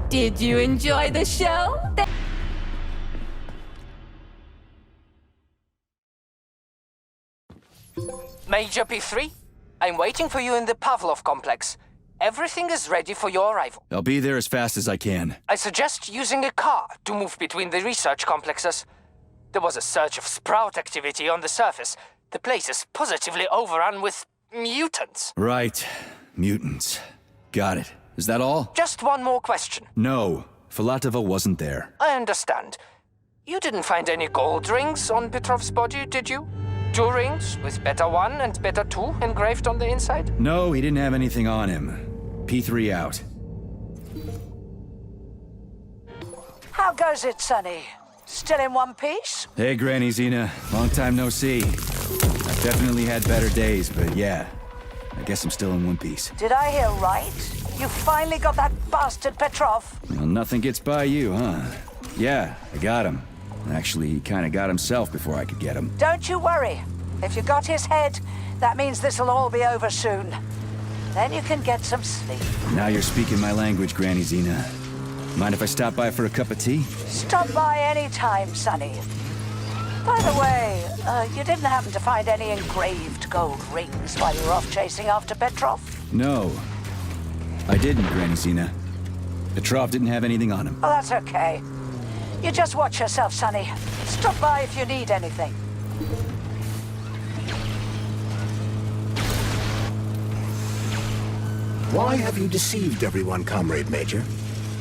Did you enjoy the show? Major P3, I'm waiting for you in the Pavlov complex. Everything is ready for your arrival. I'll be there as fast as I can. I suggest using a car to move between the research complexes. There was a surge of sprout activity on the surface. The place is positively overrun with mutants. Right. Mutants. Got it. Is that all? Just one more question. No. Filatova wasn't there. I understand. You didn't find any gold rings on Petrov's body, did you? 2 rings with Beta 1 and Beta 2 engraved on the inside? No, he didn't have anything on him. P3 out. How goes it, Sonny? Still in one piece? Hey, Granny Zena. Long time no see. I've definitely had better days, but yeah. I guess I'm still in one piece. Did I hear right? You finally got that bastard Petrov? Well, nothing gets by you, huh? Yeah, I got him. Actually, he kind of got himself before I could get him. Don't you worry. If you got his head, that means this'll all be over soon. Then you can get some sleep. Now you're speaking my language, Granny Zena. Mind if I stop by for a cup of tea? Stop by any time, Sonny. By the way, you didn't happen to find any engraved gold rings while you were off chasing after Petrov? No. I didn't, Granny Zena. Petrov didn't have anything on him. Oh, that's okay. You just watch yourself, Sonny. Stop by if you need anything. Why have you deceived everyone, Comrade Major?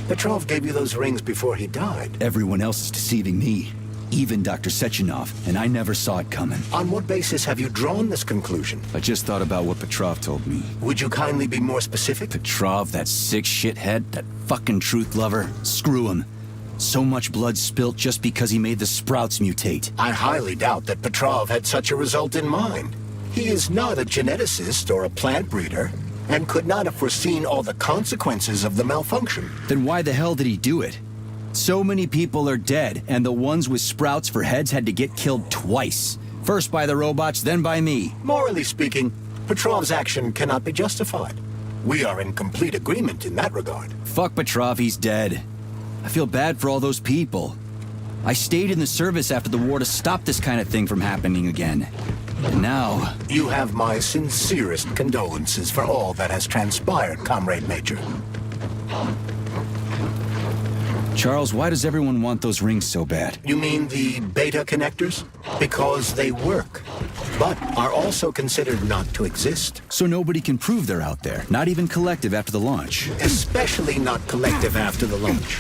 Petrov gave you those rings before he died. Everyone else is deceiving me. Even Dr. Sechenov, and I never saw it coming. On what basis have you drawn this conclusion? I just thought about what Petrov told me. Would you kindly be more specific? Petrov, that sick shithead, that fucking truth lover. Screw him. So much blood spilt just because he made the sprouts mutate. I highly doubt that Petrov had such a result in mind. He is not a geneticist or a plant breeder, and could not have foreseen all the consequences of the malfunction. Then why the hell did he do it? So many people are dead, and the ones with sprouts for heads had to get killed twice. First by the robots, then by me. Morally speaking, Petrov's action cannot be justified. We are in complete agreement in that regard. Fuck Petrov, he's dead. I feel bad for all those people. I stayed in the service after the war to stop this kind of thing from happening again. And now... You have my sincerest condolences for all that has transpired, Comrade Major. Charles, why does everyone want those rings so bad? You mean the beta connectors? Because they work, but are also considered not to exist. So nobody can prove they're out there, not even Collective after the launch. Especially not Collective after the launch.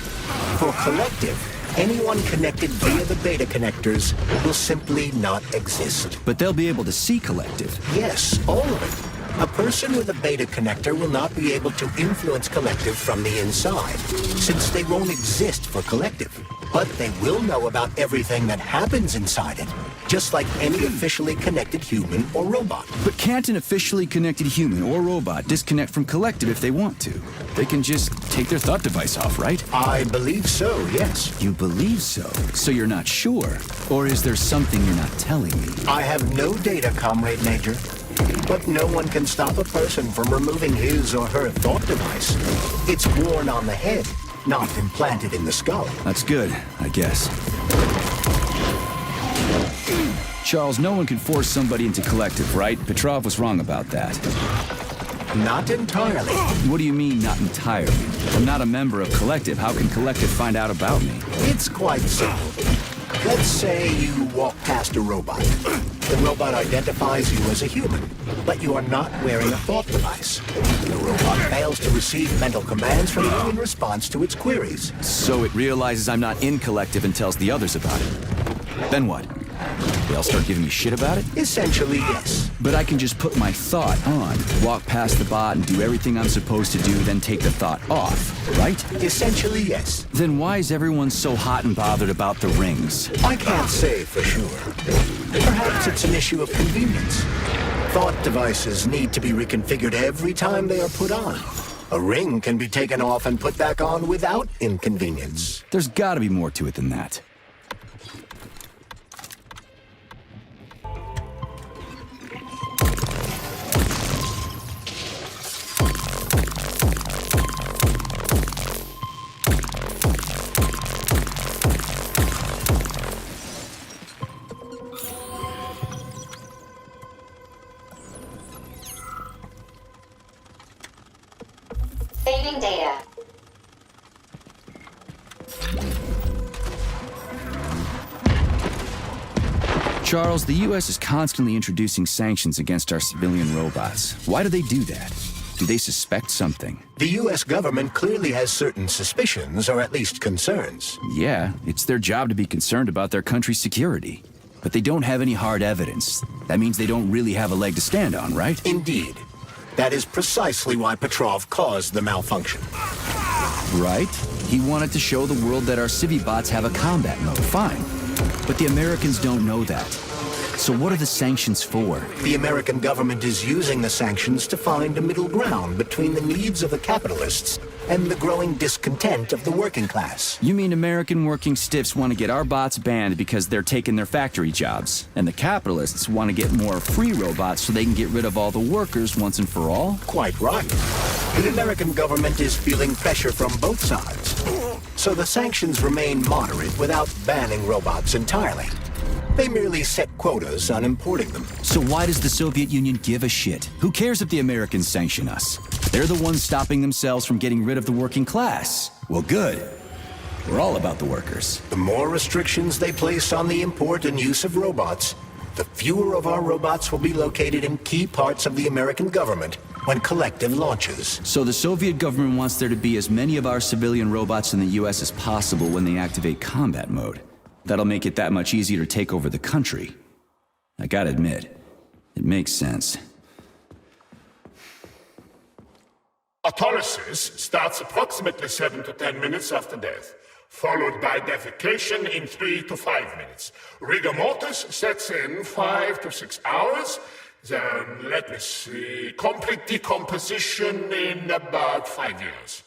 For Collective, anyone connected via the beta connectors will simply not exist. But they'll be able to see Collective. Yes, all of it. A person with a beta connector will not be able to influence Collective from the inside, since they won't exist for Collective. But they will know about everything that happens inside it, just like any officially connected human or robot. But can't an officially connected human or robot disconnect from Collective if they want to? They can just take their thought device off, right? I believe so, yes. You believe so? So you're not sure? Or is there something you're not telling me? I have no data, Comrade Major. But no one can stop a person from removing his or her thought device. It's worn on the head, not implanted in the skull. That's good, I guess. Charles, no one can force somebody into Collective, right? Petrov was wrong about that. Not entirely. What do you mean, not entirely? I'm not a member of Collective. How can Collective find out about me? It's quite simple. Let's say you walk past a robot. The robot identifies you as a human, but you are not wearing a thought device. The robot fails to receive mental commands from you in response to its queries. So it realizes I'm not in Collective and tells the others about it. Then what? They'll start giving me shit about it? Essentially, yes. But I can just put my thought on, walk past the bot and do everything I'm supposed to do, then take the thought off, right? Essentially, yes. Then why is everyone so hot and bothered about the rings? I can't say for sure. Perhaps it's an issue of convenience. Thought devices need to be reconfigured every time they are put on. A ring can be taken off and put back on without inconvenience. There's gotta be more to it than that. Saving data. Charles, the U.S. is constantly introducing sanctions against our civilian robots. Why do they do that? Do they suspect something? The U.S. government clearly has certain suspicions, or at least concerns. Yeah, it's their job to be concerned about their country's security. But they don't have any hard evidence. That means they don't really have a leg to stand on, right? Indeed. That is precisely why Petrov caused the malfunction. Right? He wanted to show the world that our civi-bots have a combat mode. Fine. But the Americans don't know that. So what are the sanctions for? The American government is using the sanctions to find a middle ground between the needs of the capitalists and the growing discontent of the working class. You mean American working stiffs want to get our bots banned because they're taking their factory jobs, and the capitalists want to get more free robots so they can get rid of all the workers once and for all? Quite right. The American government is feeling pressure from both sides. So the sanctions remain moderate without banning robots entirely. They merely set quotas on importing them. So why does the Soviet Union give a shit? Who cares if the Americans sanction us? They're the ones stopping themselves from getting rid of the working class. Well, good. We're all about the workers. The more restrictions they place on the import and use of robots, the fewer of our robots will be located in key parts of the American government when Collective launches. So the Soviet government wants there to be as many of our civilian robots in the US as possible when they activate combat mode. That'll make it that much easier to take over the country. I gotta admit, it makes sense. Autolysis starts approximately 7 to 10 minutes after death, followed by defecation in 3 to 5 minutes. Rigor mortis sets in 5 to 6 hours. Then, let me see, complete decomposition in about 5 years.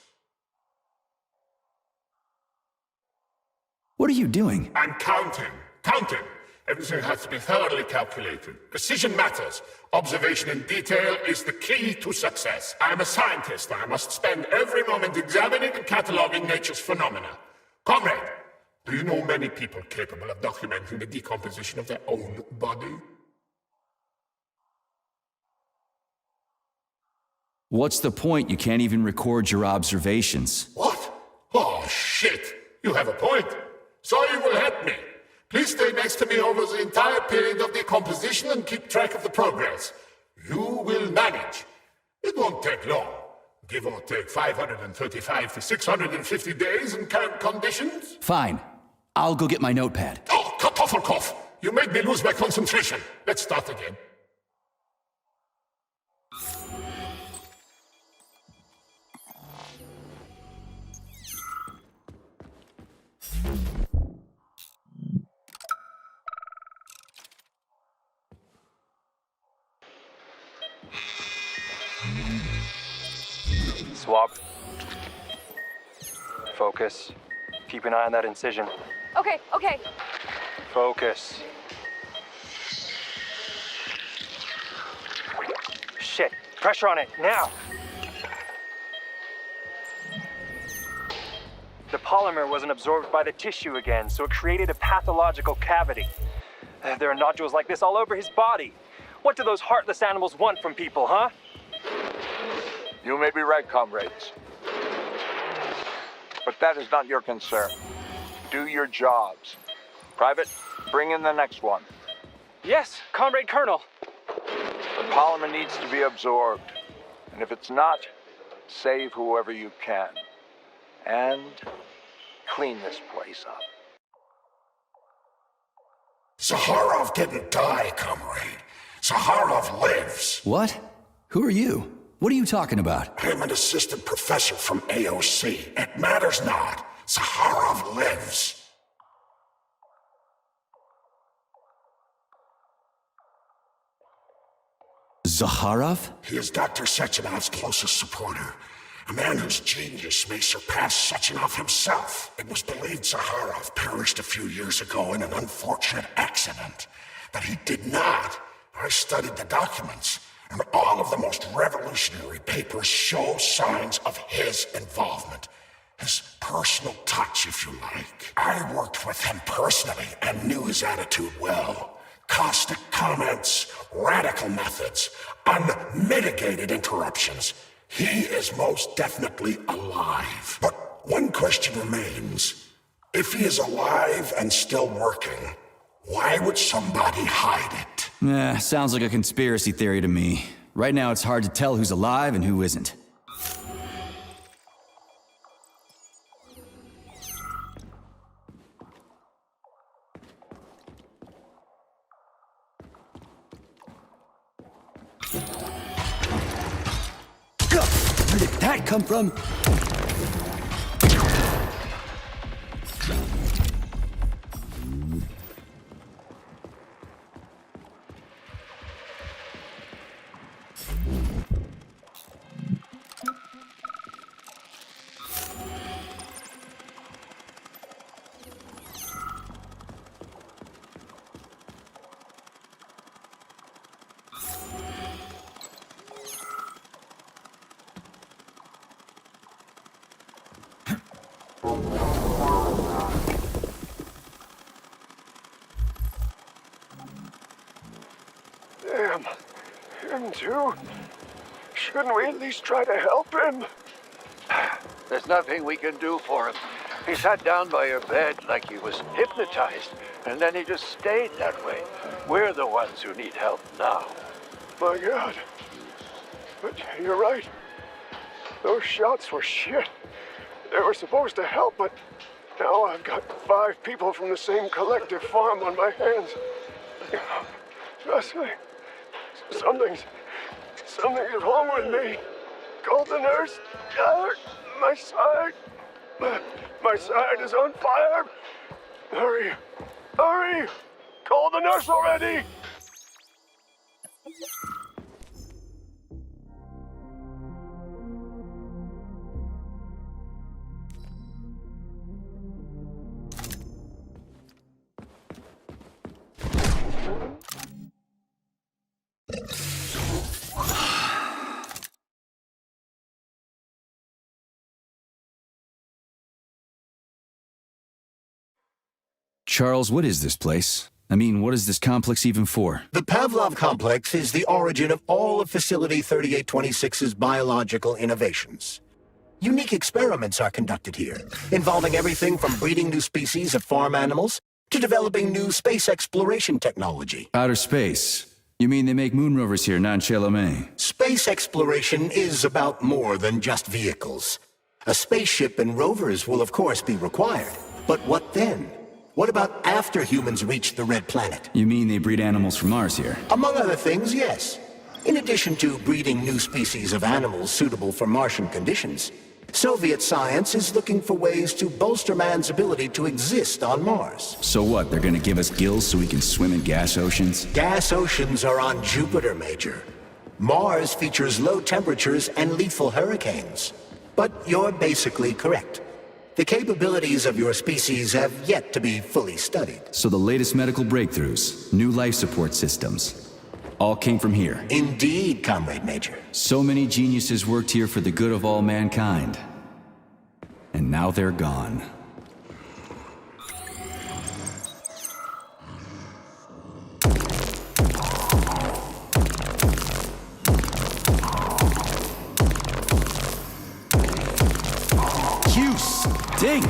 What are you doing? I'm counting. Everything has to be thoroughly calculated. Precision matters. Observation in detail is the key to success. I'm a scientist. I must spend every moment examining and cataloging nature's phenomena. Comrade, do you know many people capable of documenting the decomposition of their own body? What's the point? You can't even record your observations. What? Oh, shit. You have a point. So you will help me. Please stay next to me over the entire period of decomposition and keep track of the progress. You will manage. It won't take long. Give or take 535 to 650 days in current conditions. Fine. I'll go get my notepad. Oh, Kartoffelkopf! You made me lose my concentration. Let's start again. Swap. Focus. Keep an eye on that incision. Okay. Focus. Shit. Pressure on it, now! The polymer wasn't absorbed by the tissue again, so it created a pathological cavity. There are nodules like this all over his body. What do those heartless animals want from people, huh? You may be right, comrades. But that is not your concern. Do your jobs. Private, bring in the next one. Yes, Comrade Colonel. The polymer needs to be absorbed. And if it's not, save whoever you can. And clean this place up. Zaharov didn't die, comrade. Zaharov lives. What? Who are you? What are you talking about? I'm an assistant professor from AOC. It matters not. Zaharov lives. Zaharov? He is Dr. Sechenov's closest supporter. A man whose genius may surpass Sechenov himself. It was believed Zaharov perished a few years ago in an unfortunate accident. But he did not. I studied the documents, and all of the most revolutionary papers show signs of his involvement. His personal touch, if you like. I worked with him personally and knew his attitude well. Caustic comments, radical methods, unmitigated interruptions. He is most definitely alive. But one question remains. If he is alive and still working, why would somebody hide it? Sounds like a conspiracy theory to me. Right now it's hard to tell who's alive and who isn't. Where did that come from? Damn. Him too? Shouldn't we at least try to help him? There's nothing we can do for him. He sat down by your bed like he was hypnotized, and then he just stayed that way. We're the ones who need help now. My God. But you're right. Those shots were shit. They were supposed to help, but now I've got 5 people from the same collective farm on my hands. Trust me. Something is wrong with me. Call the nurse. My side. My side is on fire. Hurry. Hurry. Call the nurse already. Charles, what is this place? I mean, what is this complex even for? The Pavlov complex is the origin of all of Facility 3826's biological innovations. Unique experiments are conducted here, involving everything from breeding new species of farm animals to developing new space exploration technology. Outer space? You mean they make moon rovers here, not Chelomé? Space exploration is about more than just vehicles. A spaceship and rovers will of course be required. But what then? What about after humans reach the Red Planet? You mean they breed animals from Mars here? Among other things, yes. In addition to breeding new species of animals suitable for Martian conditions, Soviet science is looking for ways to bolster man's ability to exist on Mars. So what, they're gonna give us gills so we can swim in gas oceans? Gas oceans are on Jupiter, Major. Mars features low temperatures and lethal hurricanes. But you're basically correct. The capabilities of your species have yet to be fully studied. So the latest medical breakthroughs, new life support systems, all came from here? Indeed, Comrade Major. So many geniuses worked here for the good of all mankind. And now they're gone. You stink!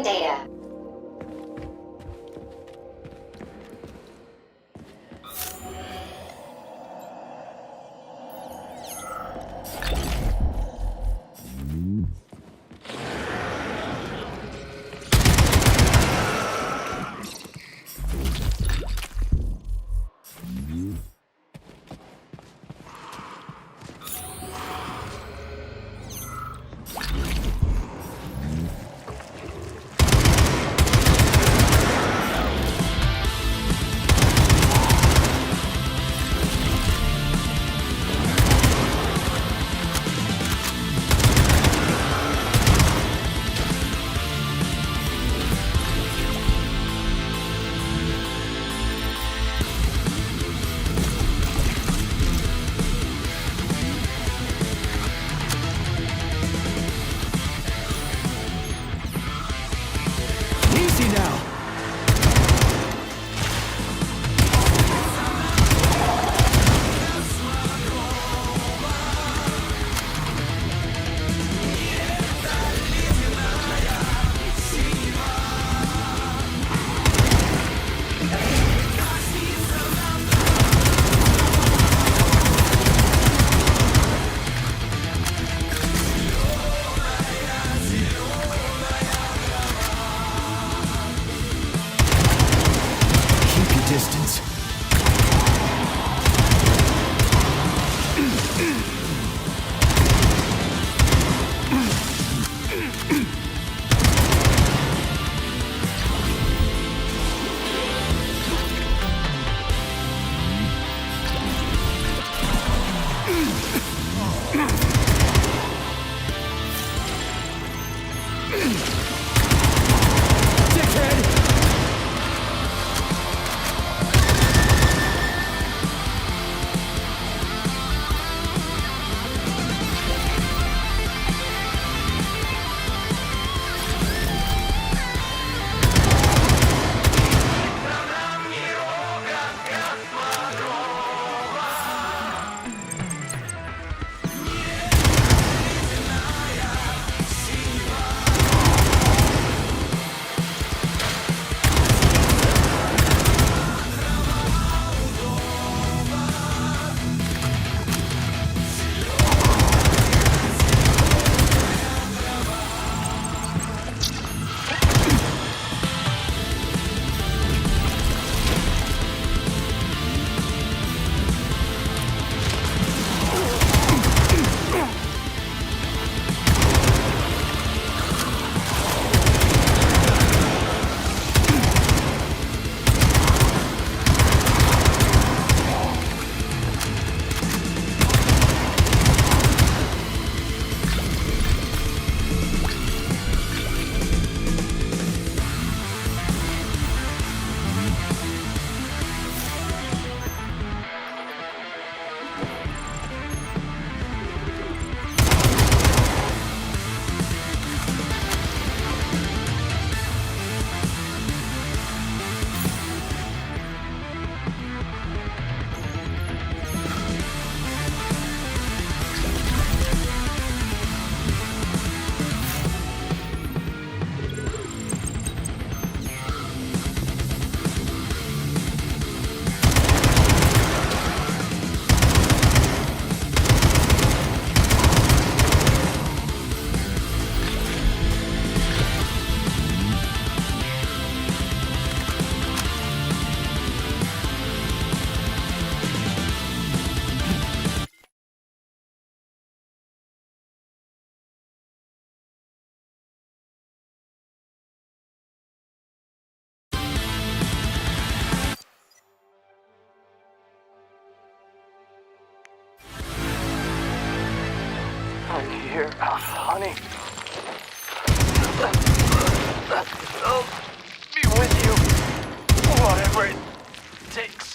Saving data. Here, honey. I'll be with you, whatever it takes.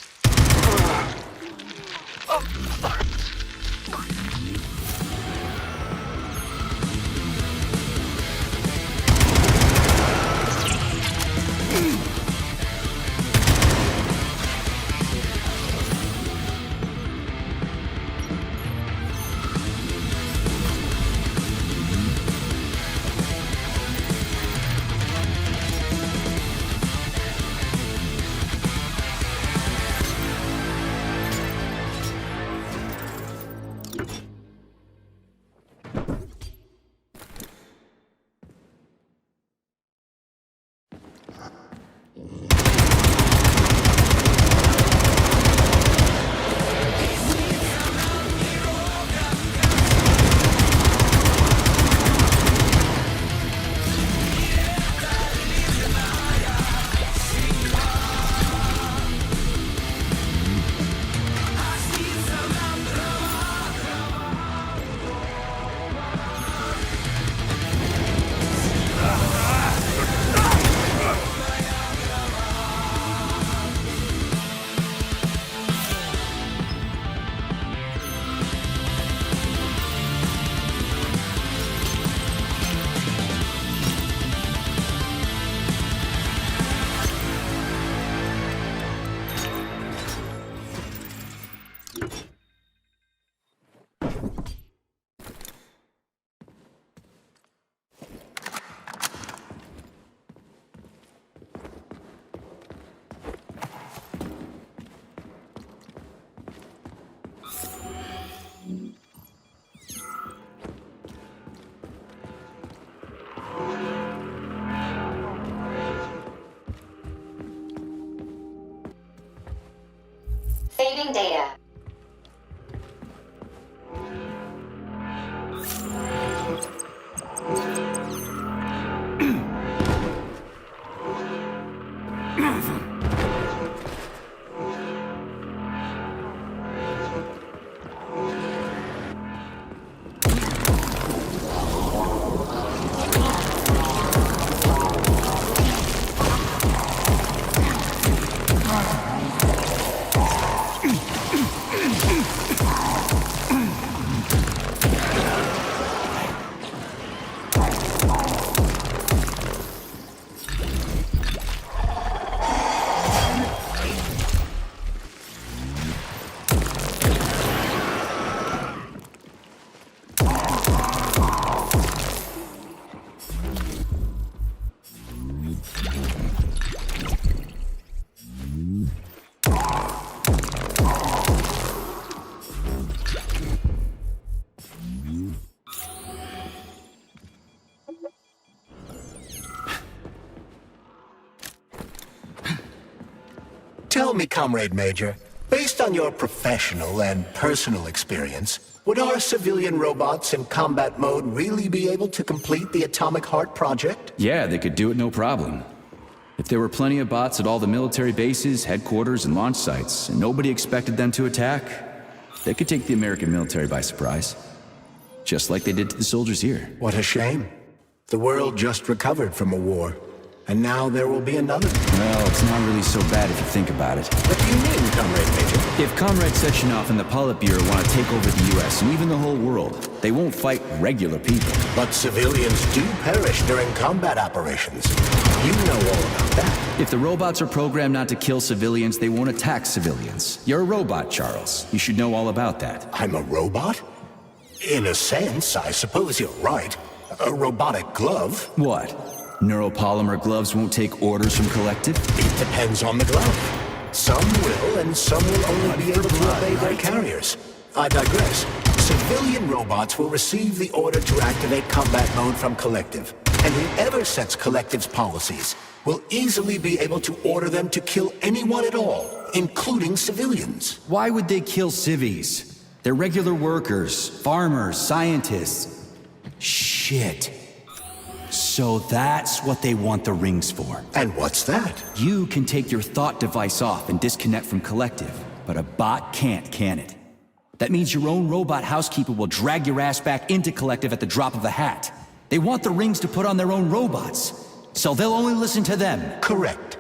me, Comrade Major. Based on your professional and personal experience, would our civilian robots in combat mode really be able to complete the Atomic Heart project? Yeah, they could do it no problem. If there were plenty of bots at all the military bases, headquarters, and launch sites, and nobody expected them to attack, they could take the American military by surprise. Just like they did to the soldiers here. What a shame. The world just recovered from a war, and now there will be another. Well, it's not really so bad if you think about it. What do you mean, Comrade Major? If Comrade Sechenov and the Politburo want to take over the US and even the whole world, they won't fight regular people. But civilians do perish during combat operations. You know all about that. If the robots are programmed not to kill civilians, they won't attack civilians. You're a robot, Charles. You should know all about that. I'm a robot? In a sense, I suppose you're right. A robotic glove? What? Neuropolymer gloves won't take orders from Collective? It depends on the glove. Some will, and some will only be able to obey their carriers. I digress. Civilian robots will receive the order to activate combat mode from Collective, and whoever sets Collective's policies will easily be able to order them to kill anyone at all, including civilians. Why would they kill civvies? They're regular workers, farmers, scientists. Shit. So that's what they want the rings for. And what's that? You can take your thought device off and disconnect from Collective, but a bot can't, can it? That means your own robot housekeeper will drag your ass back into Collective at the drop of a hat. They want the rings to put on their own robots, so they'll only listen to them. Correct.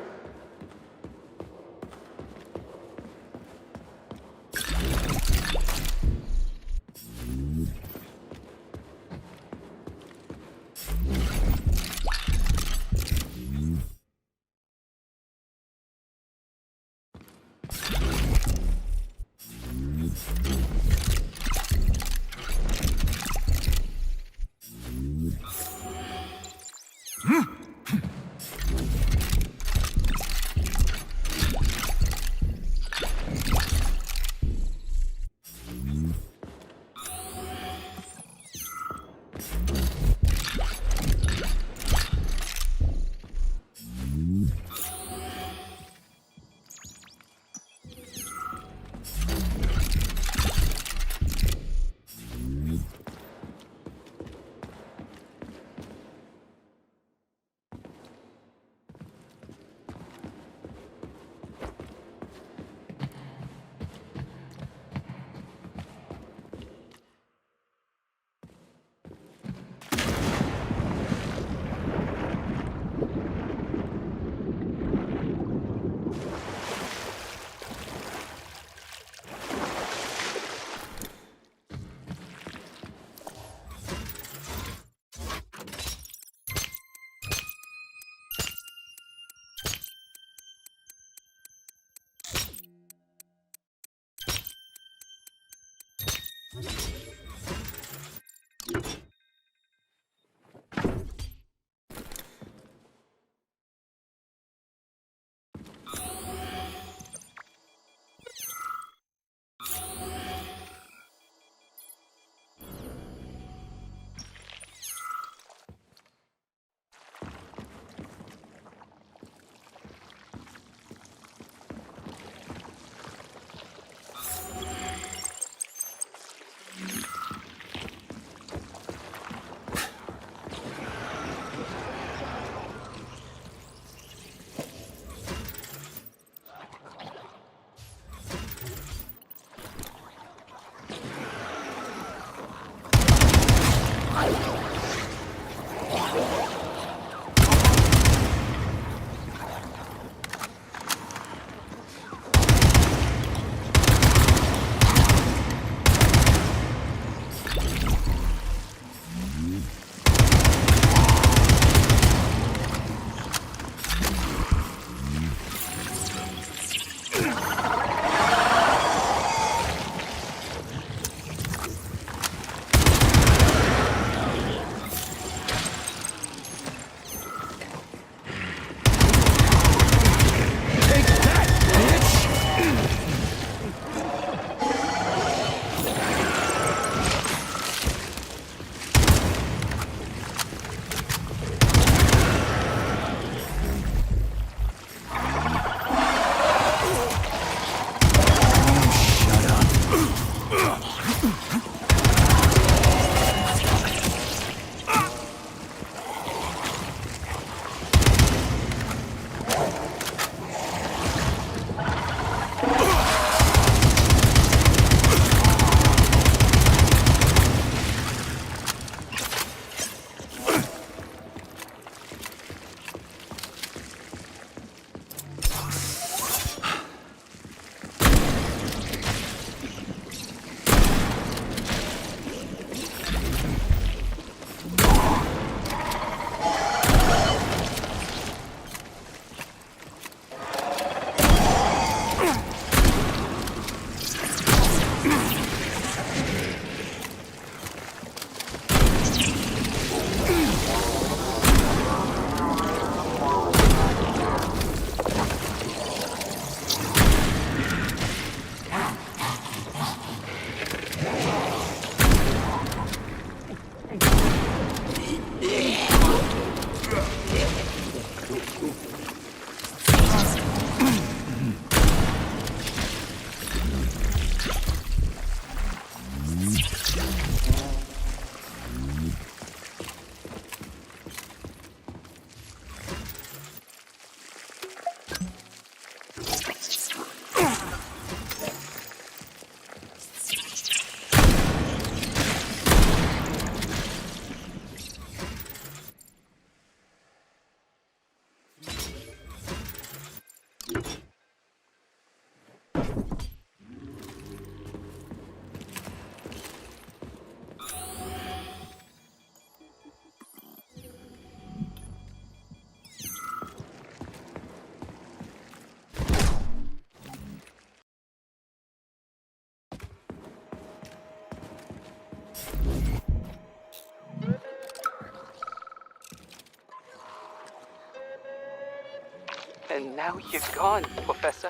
now you're gone, Professor.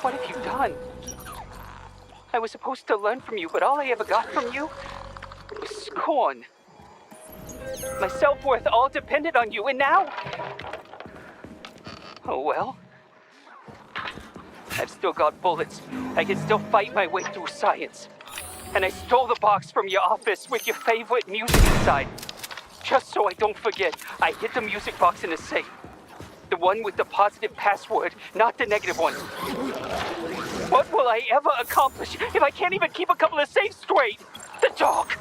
What have you done? I was supposed to learn from you, but all I ever got from you was scorn. My self-worth all depended on you, and now... Oh well. I've still got bullets. I can still fight my way through science. And I stole the box from your office with your favorite music inside. Just so I don't forget, I hid the music box in the safe. The one with the positive password, not the negative one. What will I ever accomplish if I can't even keep a couple of safes straight? The dog!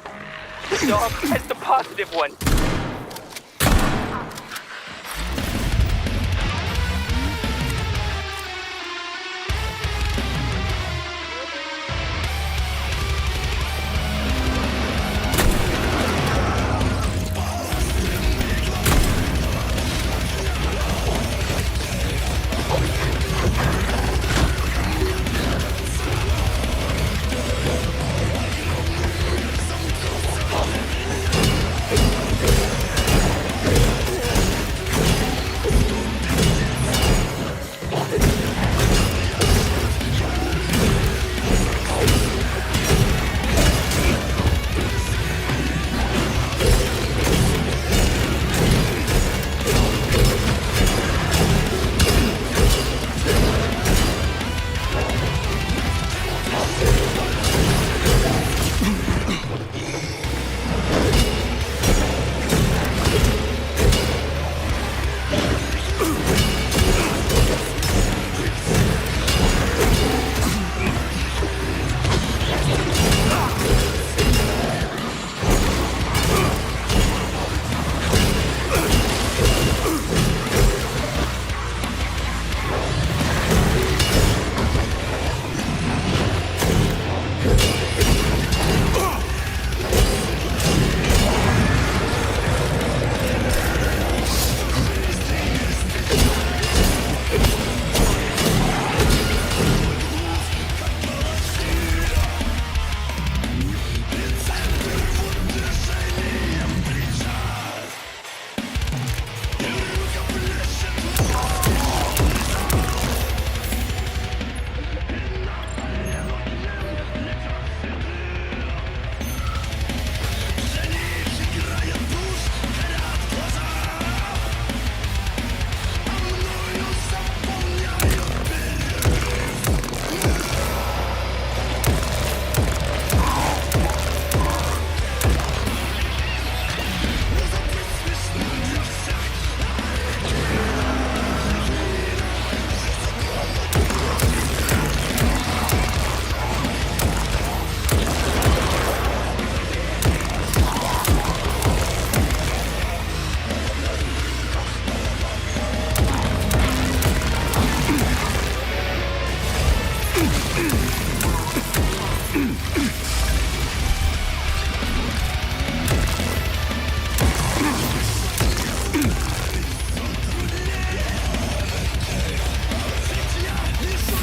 The dog has the positive one.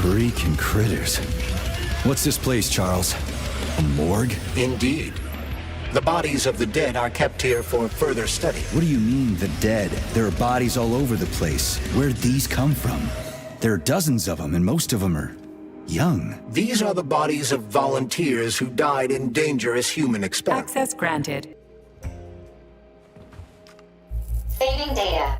Freaking critters. What's this place, Charles? A morgue? Indeed. The bodies of the dead are kept here for further study. What do you mean, the dead? There are bodies all over the place. Where'd these come from? There are dozens of them, and most of them are young. These are the bodies of volunteers who died in dangerous human experiments. Access granted. Saving data.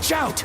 Watch out!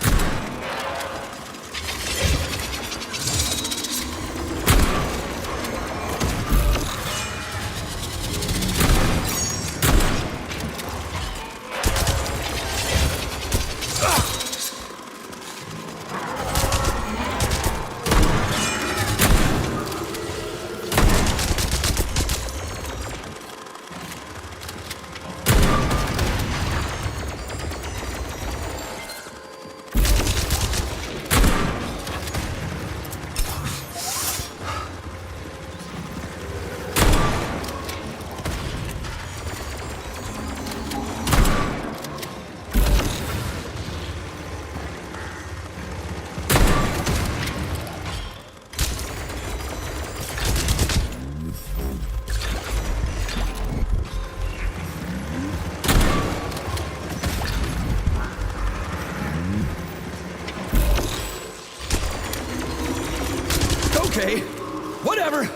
Okay, whatever.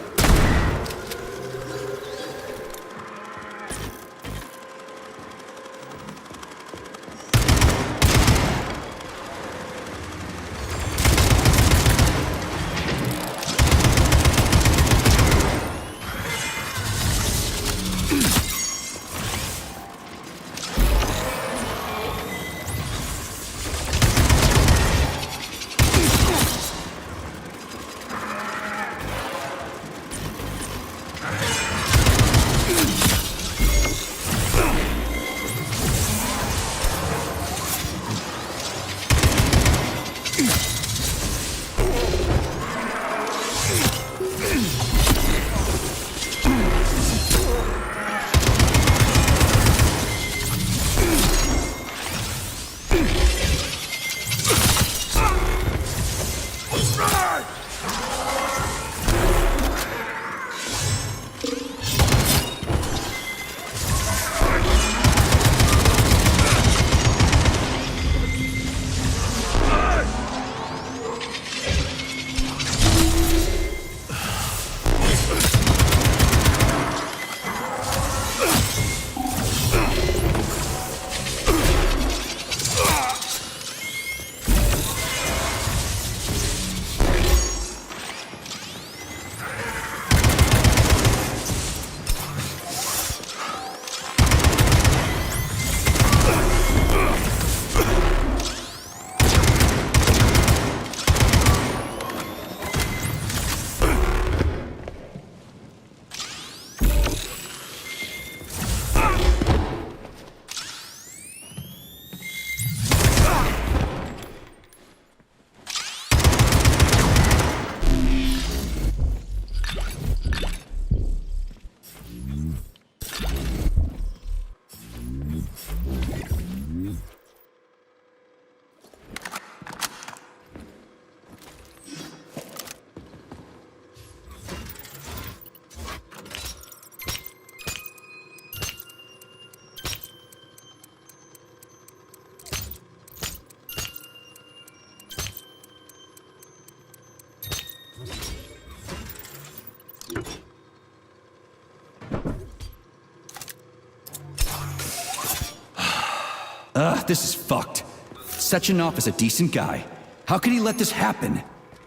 This is fucked. Sechenov is a decent guy. How could he let this happen?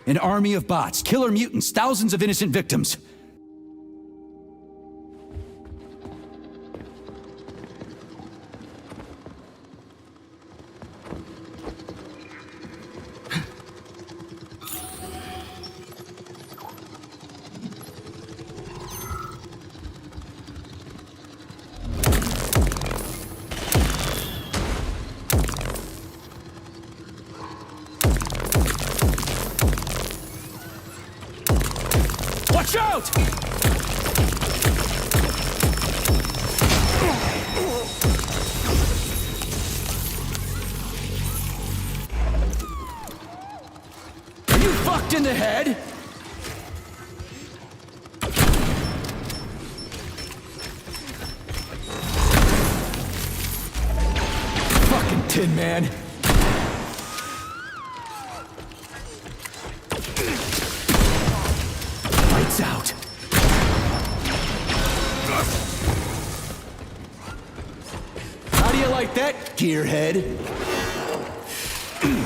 An army of bots, killer mutants, thousands of innocent victims. Watch out! Are you fucked in the head? Fucking Tin Man. Lights out. How do you like that, gearhead? Fucked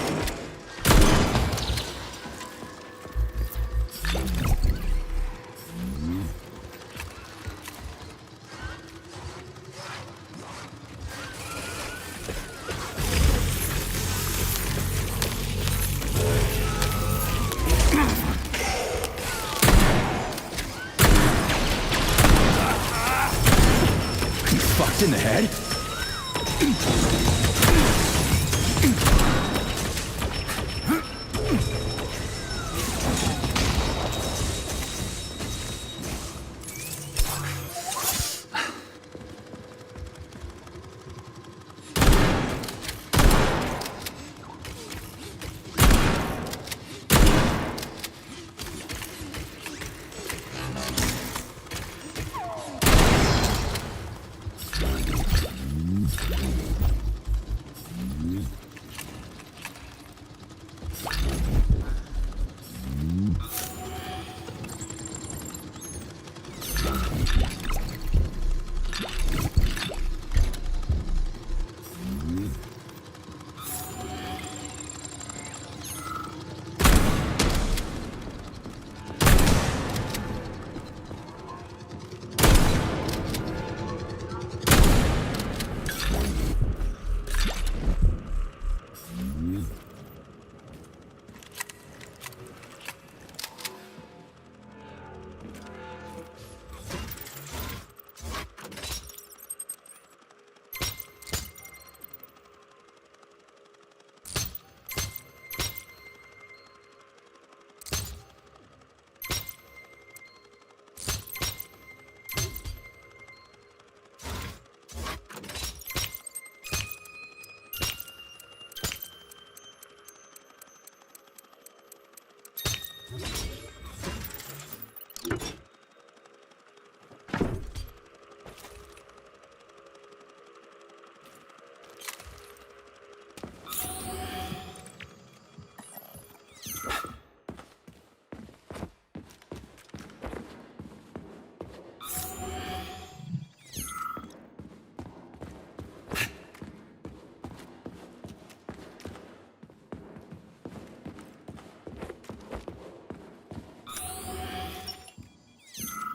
in the head?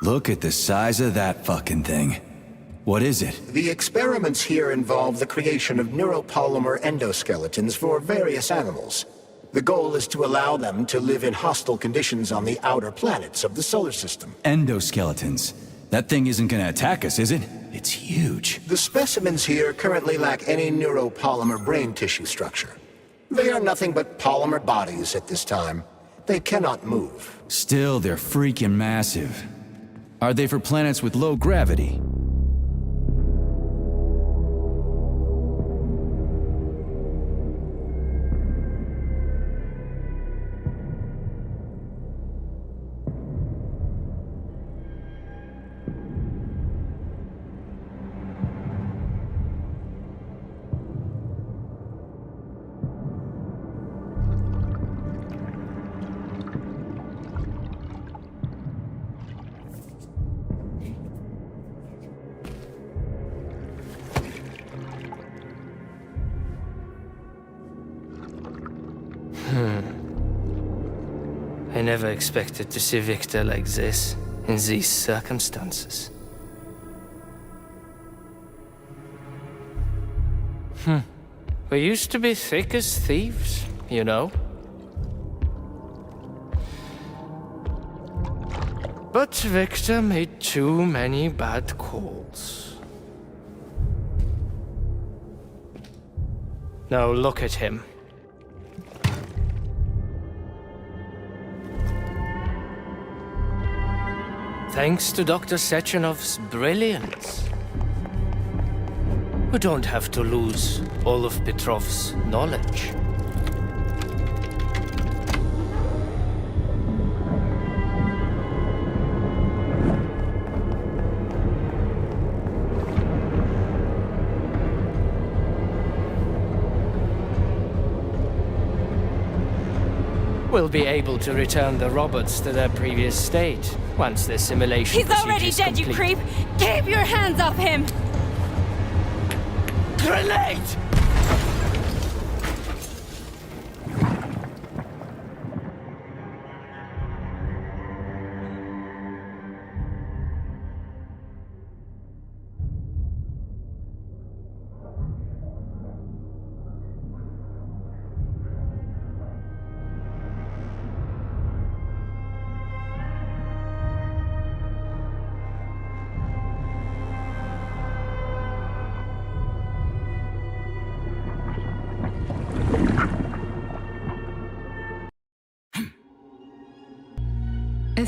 Look at the size of that fucking thing. What is it? The experiments here involve the creation of neuropolymer endoskeletons for various animals. The goal is to allow them to live in hostile conditions on the outer planets of the solar system. Endoskeletons. That thing isn't gonna attack us, is it? It's huge. The specimens here currently lack any neuropolymer brain tissue structure. They are nothing but polymer bodies at this time. They cannot move. Still, they're freaking massive. Are they for planets with low gravity? I never expected to see Victor like this, in these circumstances. We used to be thick as thieves, you know. But Victor made too many bad calls. Now look at him. Thanks to Dr. Sechenov's brilliance, we don't have to lose all of Petrov's knowledge. We'll be able to return the robots to their previous state once the simulation He's already dead, you creep! Keep your hands off him! Grenade!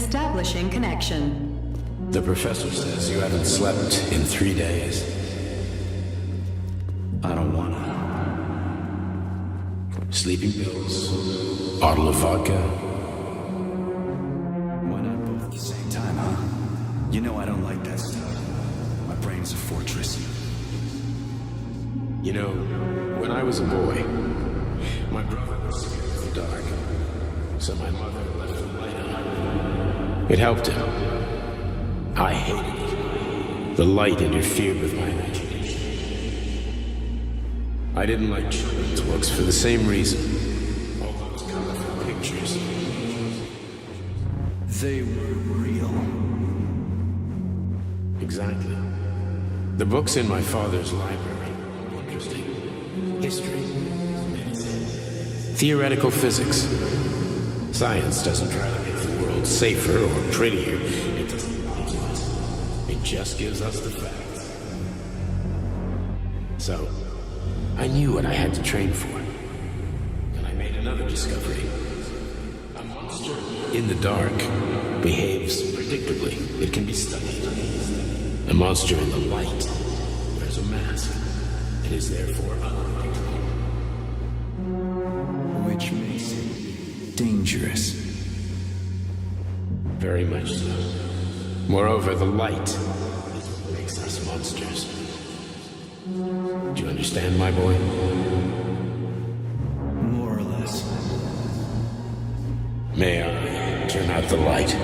Establishing connection. The professor says you haven't slept in 3 days. I don't wanna. Sleeping pills, bottle of vodka. Why not both at the same time, huh? You know I don't like that stuff. My brain's a fortress. You know, when I was a boy, my brother was scared of the dark, so my mother left the light on. It helped him. I hated it. The light interfered with my imagination. I didn't like children's books for the same reason. All those colorful pictures. They were real. Exactly. The books in my father's library were interesting. History, medicine, theoretical physics. Science doesn't try to make the world safer or prettier. It doesn't teach us. It just gives us the facts. So, I knew what I had to train for. And I made another discovery. A monster in the dark behaves predictably. It can be studied. A monster in the light wears a mask and is therefore unpredictable. Which makes it dangerous. Very much so. Moreover, the light makes us monsters. Do you understand, my boy? More or less. May I turn out the light?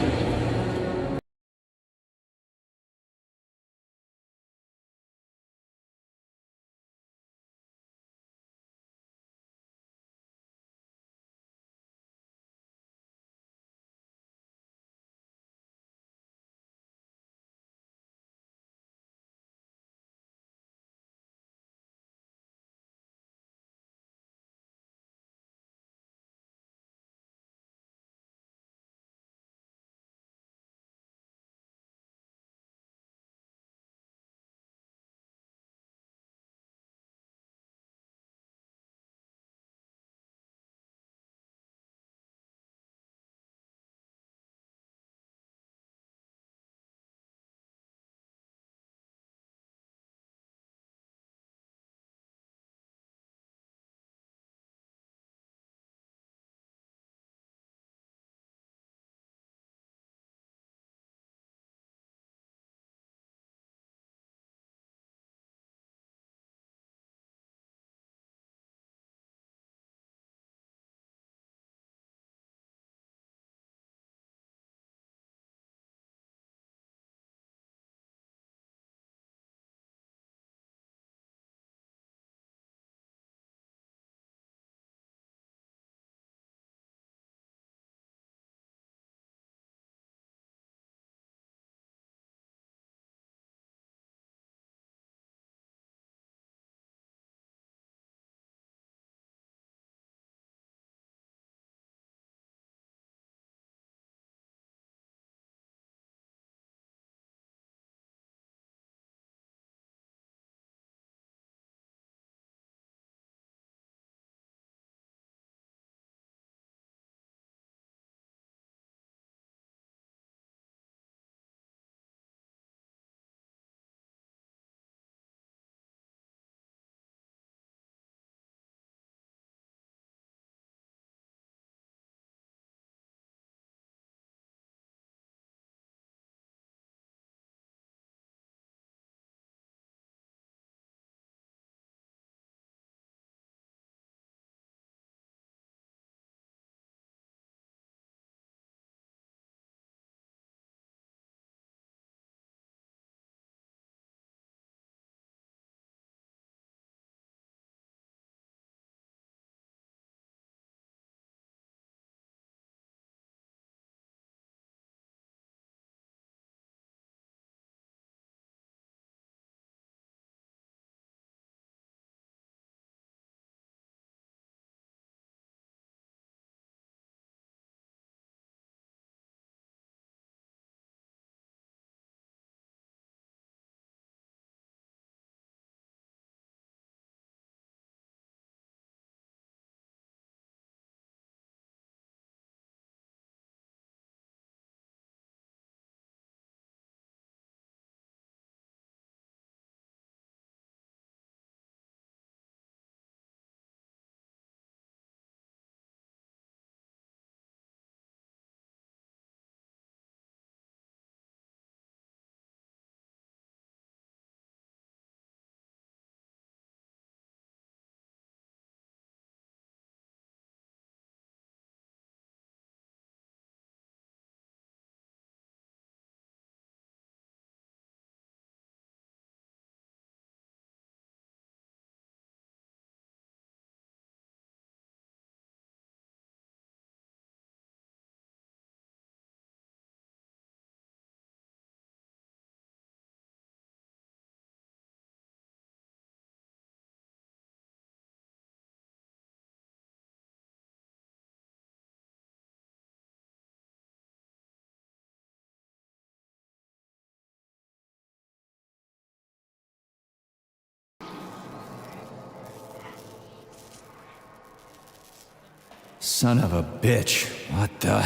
Son of a bitch. What the...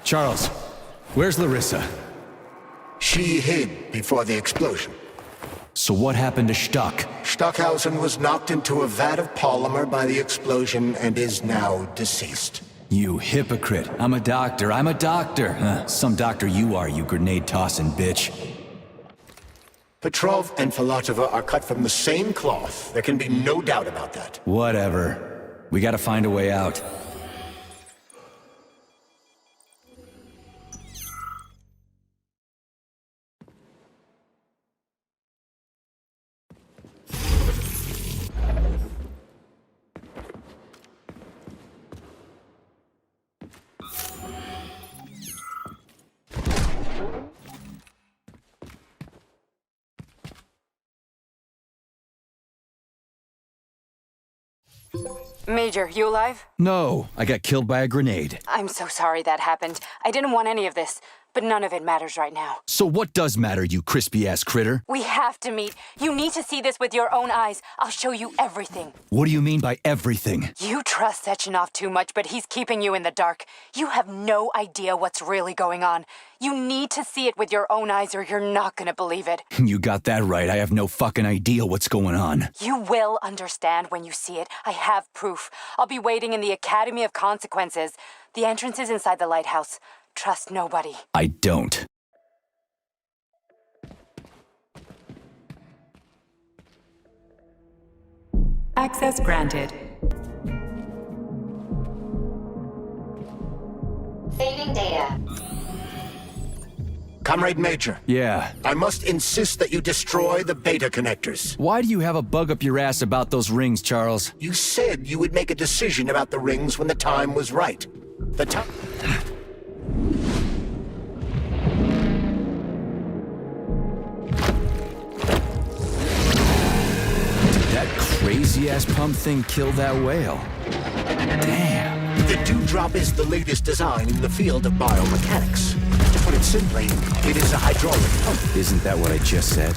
Charles, where's Larissa? She hid before the explosion. So what happened to Stuck? Stockhausen was knocked into a vat of polymer by the explosion and is now deceased. You hypocrite. I'm a doctor. Some doctor you are, you grenade-tossing bitch. Petrov and Filatova are cut from the same cloth. There can be no doubt about that. Whatever. We gotta find a way out. Major, you alive? No, I got killed by a grenade. I'm so sorry that happened. I didn't want any of this, but none of it matters right now. So what does matter, you crispy-ass critter? We have to meet. You need to see this with your own eyes. I'll show you everything. What do you mean by everything? You trust Sechenov too much, but he's keeping you in the dark. You have no idea what's really going on. You need to see it with your own eyes or you're not gonna believe it. You got that right. I have no fucking idea what's going on. You will understand when you see it. I have proof. I'll be waiting in the Academy of Consequences. The entrance is inside the lighthouse. Trust nobody. I don't. Access granted. Saving data. Comrade Major. Yeah? I must insist that you destroy the beta connectors. Why do you have a bug up your ass about those rings, Charles? You said you would make a decision about the rings when the time was right. The time... That crazy-ass pump thing killed that whale. Damn. The dewdrop is the latest design in the field of biomechanics. To put it simply, it is a hydraulic pump. Isn't that what I just said?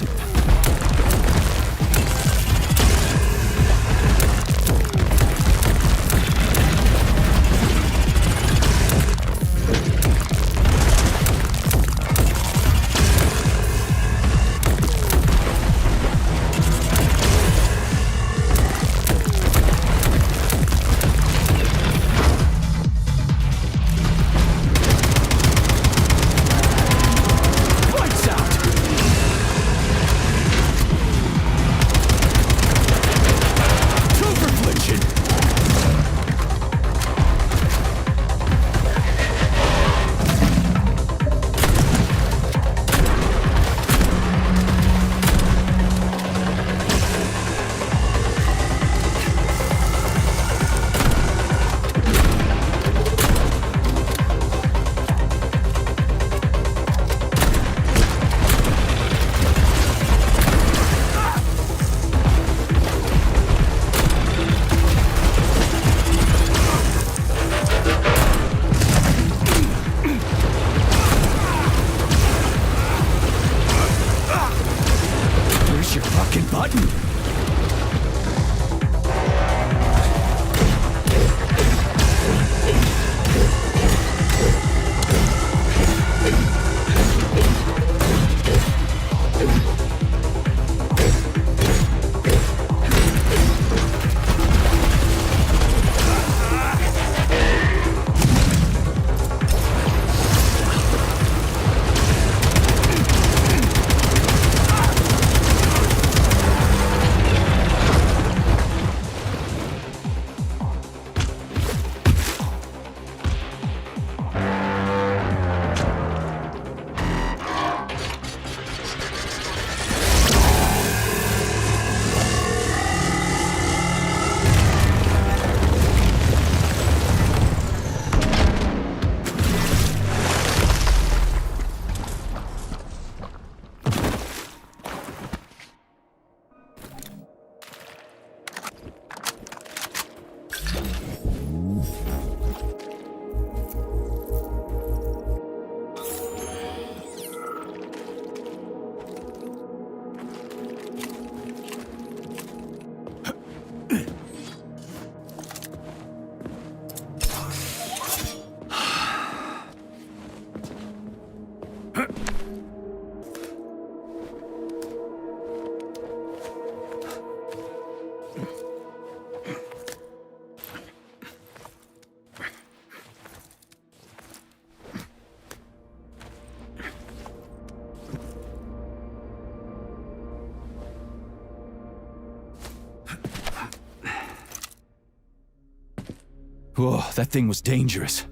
Whoa, that thing was dangerous.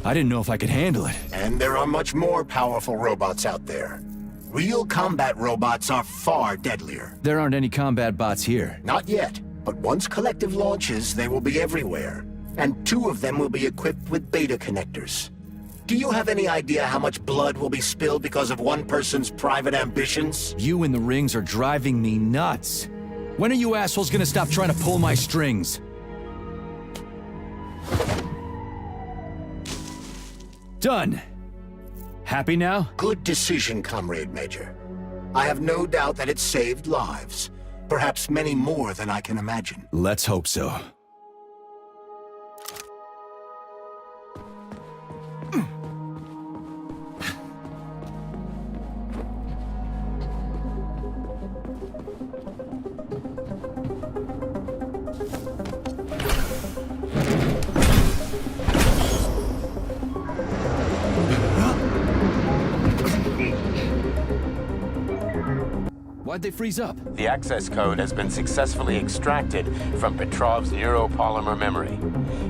I didn't know if I could handle it. And there are much more powerful robots out there. Real combat robots are far deadlier. There aren't any combat bots here. Not yet, but once Collective launches, they will be everywhere. And 2 of them will be equipped with beta connectors. Do you have any idea how much blood will be spilled because of one person's private ambitions? You in the rings are driving me nuts. When are you assholes gonna stop trying to pull my strings? Done. Happy now? Good decision, Comrade Major. I have no doubt that it saved lives. Perhaps many more than I can imagine. Let's hope so. Why'd they freeze up? The access code has been successfully extracted from Petrov's neuropolymer memory.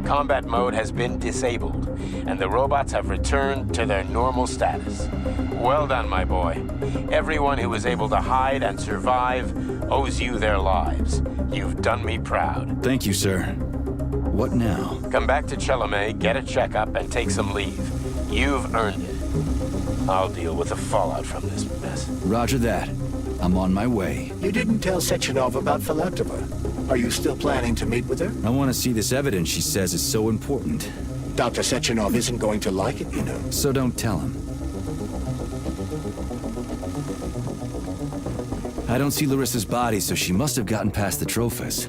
Combat mode has been disabled, and the robots have returned to their normal status. Well done, my boy. Everyone who was able to hide and survive owes you their lives. You've done me proud. Thank you, sir. What now? Come back to Chelome, get a checkup, and take some leave. You've earned it. I'll deal with the fallout from this mess. Roger that. I'm on my way. You didn't tell Sechenov about Filatova. Are you still planning to meet with her? I want to see this evidence she says is so important. Dr. Sechenov isn't going to like it, you know. So don't tell him. I don't see Larissa's body, so she must have gotten past the Trophus.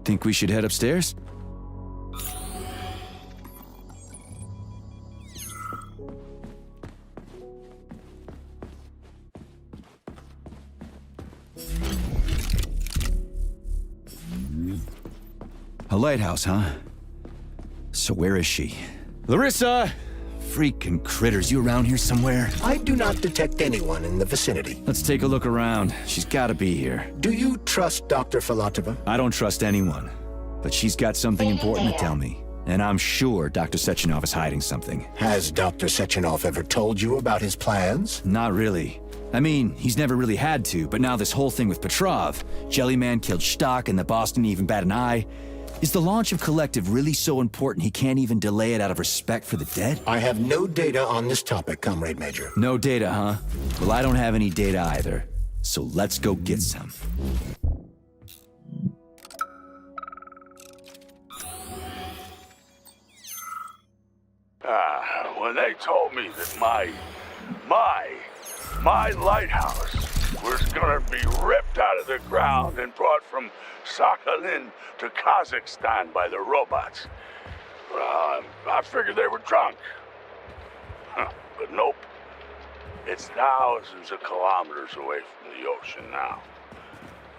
Think we should head upstairs? A lighthouse, huh? So where is she? Larissa! Freaking critters, you around here somewhere? I do not detect anyone in the vicinity. Let's take a look around. She's gotta be here. Do you trust Dr. Filatova? I don't trust anyone. But she's got something important to tell me. And I'm sure Dr. Sechenov is hiding something. Has Dr. Sechenov ever told you about his plans? Not really. I mean, he's never really had to, but now this whole thing with Petrov, Jellyman killed Stock and the boss didn't even bat an eye. Is the launch of Collective really so important he can't even delay it out of respect for the dead? I have no data on this topic, Comrade Major. No data, huh? Well, I don't have any data either. So let's go get some. When they told me that my lighthouse was gonna be ripped out of the ground and brought from Sakhalin to Kazakhstan by the robots, I figured they were drunk. But nope. It's thousands of kilometers away from the ocean now.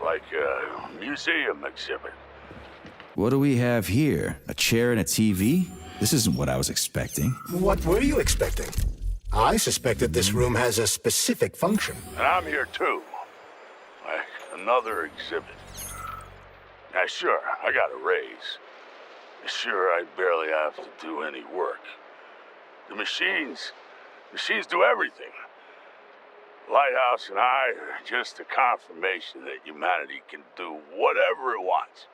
Like a museum exhibit. What do we have here? A chair and a TV? This isn't what I was expecting. What were you expecting? I suspected this room has a specific function. And I'm here too. Like another exhibit. Now sure, I got a raise. Sure, I barely have to do any work. The machines do everything. Lighthouse and I are just a confirmation that humanity can do whatever it wants.